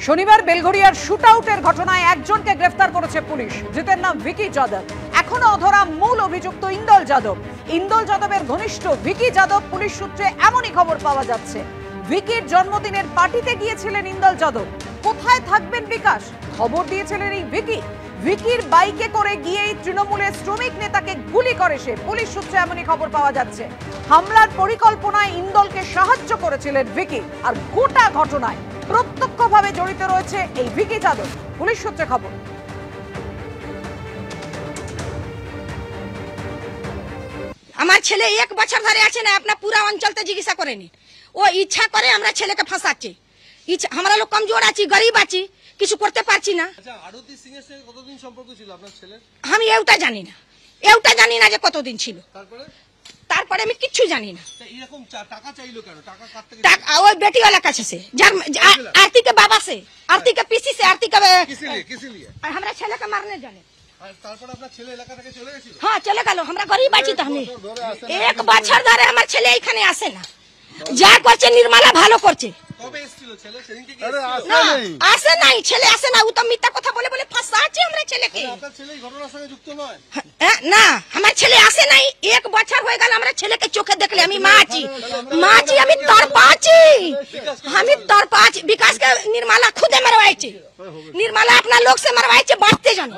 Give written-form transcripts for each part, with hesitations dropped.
শনিবার বেলঘরিয়ার শুটআউটের ঘটনায় একজনকে গ্রেফতার করেছে পুলিশ। ধৃতের নাম ভিকি যাদব। এখনো অধরা মূল অভিযুক্ত ইন্দল যাদব। ইন্দল যাদবের ঘনিষ্ঠ ভিকি যাদব। পুলিশ সূত্রে এমনই খবর পাওয়া যাচ্ছে। ভিকির জন্মদিনের পার্টিতে গিয়েছিলেন ইন্দল যাদব। কোথায় থাকবেন বিকাশ খবর দিয়েছিলেন এই ভিকি। ভিকির বাইকে করে গিয়েই তৃণমূলের শ্রমিক নেতাকে গুলি করে সে। পুলিশ সূত্রে এমনই খবর পাওয়া যাচ্ছে। হামলার পরিকল্পনায় ইন্দলকে সাহায্য করেছিলেন ভিকি। আর গোটা ঘটনায় প্রত্যক্ষভাবে জড়িত রয়েছে এই ভিকি যাদব। পুলিশ সূত্রে খবর। আমার ছেলে 1 বছর ধরে আছে না, আপনার পুরা অঞ্চলতে জিজ্ঞাসা করেনি। ও ইচ্ছা করে আমরা ছেলেকে ফাঁসাচ্ছে। আমরা লোক কমজোর আছি, গরিব আছি, কিছু করতে পারছি না। আচ্ছা, আরতি সিং এর সঙ্গে কতদিন সম্পর্ক ছিল আপনার ছেলের? আমি এটা জানি না যে কতদিন ছিল। তারপরে আমি কিচ্ছু জানি না। এরকম টাকা চাইলো কেন? টাকা কার থেকে? টাকা ওই বেটিওয়ালা কাছে से, आरती के बाबा से, आरती के पीसी से, आरती का किसी लिए हमरा ছেলে के मारने जाने। আর তারপর আপনার ছেলে এলাকা থেকে চলে গেছিল? হ্যাঁ, চলে গেল। আমরা গরিব আছি তো। আমি 1 বছর ধরে আমার ছেলে এখানে আসে না। যা করছে নির্মলা ভালো করছে। কবে এসেছিল ছেলে? সেদিনকে কি আসে নাই? ছেলে আসে না। ও তো মিথ্যা কথা বলে বলে ফাঁসাচ্ছে আমরা ছেলেকে। আপনার ছেলে এই ঘটনার সঙ্গে যুক্ত নয়? না, আমার ছেলে আসে নাই। 1 বছর হয়ে গেল আমরা ছেলেকে চোখে দেখলে। আমি মা আছি, আমি তরপা আছি। বিকাশকে নির্মলা খুদে মারवाइছে। নির্মলা আপনার লোক से মারवाइছে বাঁচতে জানো।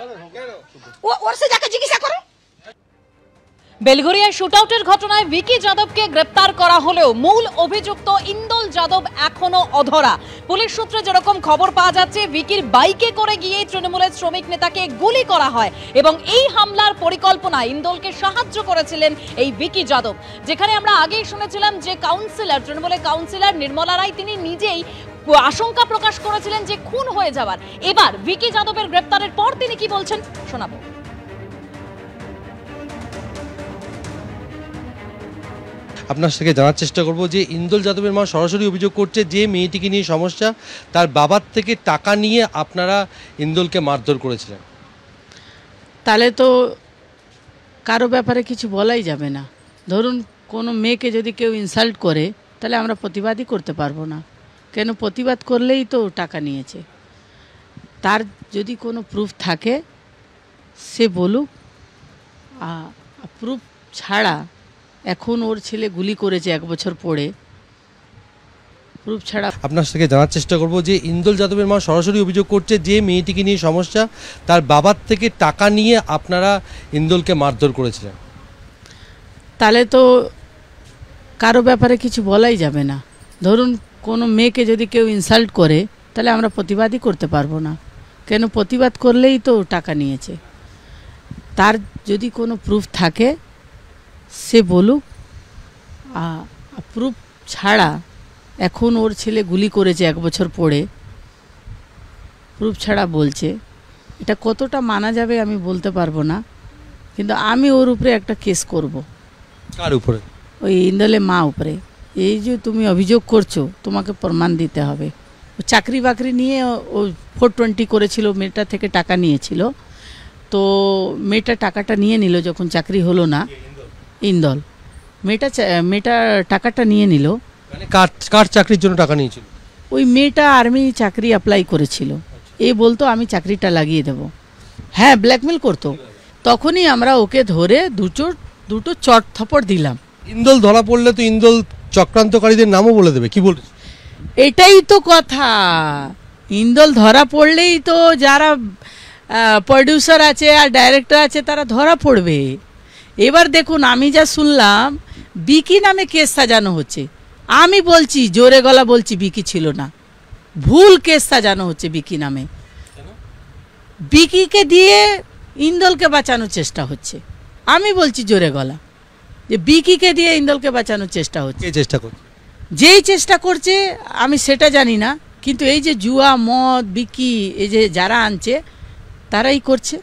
ওর से যাকে জিজ্ঞাসা করো। বেলঘরিয়ায় শুটআউটের ঘটনায় ভিকি যাদবকে গ্রেপ্তার করা হলেও মূল অভিযুক্ত ইন্দল যাদব এখনো অধরা। পুলিশ সূত্রে যেরকম খবর পাওয়া যাচ্ছে, ভিকির বাইকে করে গিয়ে তৃণমূলের শ্রমিক নেতাকে গুলি করা হয় এবং এই হামলার পরিকল্পনায় ইন্দলকে সাহায্য করেছিলেন এই ভিকি যাদব। যেখানে আমরা আগেই শুনেছিলাম যে তৃণমূলের কাউন্সিলর নির্মলা রায় তিনি নিজেই আশঙ্কা প্রকাশ করেছিলেন যে খুন হয়ে যাওয়ার। এবার ভিকি যাদবের গ্রেপ্তারের পর তিনি কি বলছেন শোনাবো। আপনার থেকে জানার চেষ্টা করব যে ইন্দল যাদবের মা সরাসরি অভিযোগ করছে যে মেয়েটিকে নিয়ে সমস্যা, তার বাবার থেকে টাকা নিয়ে আপনারা ইন্দলকে মারধর করেছিলেন। তাহলে তো কারো ব্যাপারে কিছু বলাই যাবে না। ধরুন কোনো মেয়েকে যদি কেউ ইনসাল্ট করে তাহলে আমরা প্রতিবাদই করতে পারবো না। কেন? প্রতিবাদ করলেই তো টাকা নিয়েছে। তার যদি কোনো প্রুফ থাকে সে বলুক। প্রুফ ছাড়া এখন ওর ছেলে গুলি করেছে 1 বছর পরে, প্রুফ ছাড়া। আপনার থেকে জানার চেষ্টা করব যে ইন্দল যাদবের মা সরাসরি অভিযোগ করছে যে মেয়েটিকে নিয়ে সমস্যা, তার বাবার থেকে টাকা নিয়ে আপনারা ইন্দলকে মারধর করেছিলেন। তাহলে তো কারো ব্যাপারে কিছু বলাই যাবে না। ধরুন কোনো মেয়েকে যদি কেউ ইনসাল্ট করে তাহলে আমরা প্রতিবাদই করতে পারবো না। কেন? প্রতিবাদ করলেই তো টাকা নিয়েছে। তার যদি কোনো প্রুফ থাকে সে বলুক। প্রুফ ছাড়া এখন ওর ছেলে গুলি করেছে 1 বছর পরে, প্রুফ ছাড়া বলছে। এটা কতটা মানা যাবে আমি বলতে পারবো না, কিন্তু আমি ওর উপরে একটা কেস করব। কার উপরে? ওই ইন্দলের মা উপরে। এই যে তুমি অভিযোগ করছো, তোমাকে প্রমাণ দিতে হবে। ও চাকরি বাকরি নিয়ে ও 420 করেছিল, মেয়েটা থেকে টাকা নিয়েছিল। তো মেয়েটা টাকাটা নিয়ে নিল যখন চাকরি হলো না। ইন্দল মেয়েটা টাকাটা নিয়ে নিল। মানে কার চাকরির জন্য টাকা নিয়েছিল? ওই মেয়েটা আর্মি চাকরি অ্যাপ্লাই করেছিল। এই বলতো আমি চাকরিটা লাগিয়ে দেব। হ্যাঁ, ব্ল্যাকমেল করতো। তখনই আমরা ওকে ধরে দুটো চট থাপড় দিলাম। ইন্দল ধরা পড়লে তো ইন্দল চক্রান্তকারীদের নামও বলে দেবে, কি বলছে? এটাই তো কথা। ইন্দল ধরা পড়লেই তো যারা প্রডিউসার আছে আর ডাইরেক্টর আছে তারা ধরা পড়বে। এবার দেখুন, আমি যা শুনলাম বিকি নামে কেস সাজানো হচ্ছে। আমি বলছি, জোরে গলা বলছি, বিকি ছিল না, ভুল কেস সাজানো হচ্ছে বিকি নামে। বিকিকে দিয়ে ইন্দলকে বাঁচানোর চেষ্টা হচ্ছে। আমি বলছি জোরে গলা যে বিকিকে দিয়ে ইন্দলকে বাঁচানোর চেষ্টা হচ্ছে। যেই চেষ্টা করছে আমি সেটা জানি না, কিন্তু এই যে জুয়া, মদ, বিকি, এই যে যারা আনছে তারাই করছে।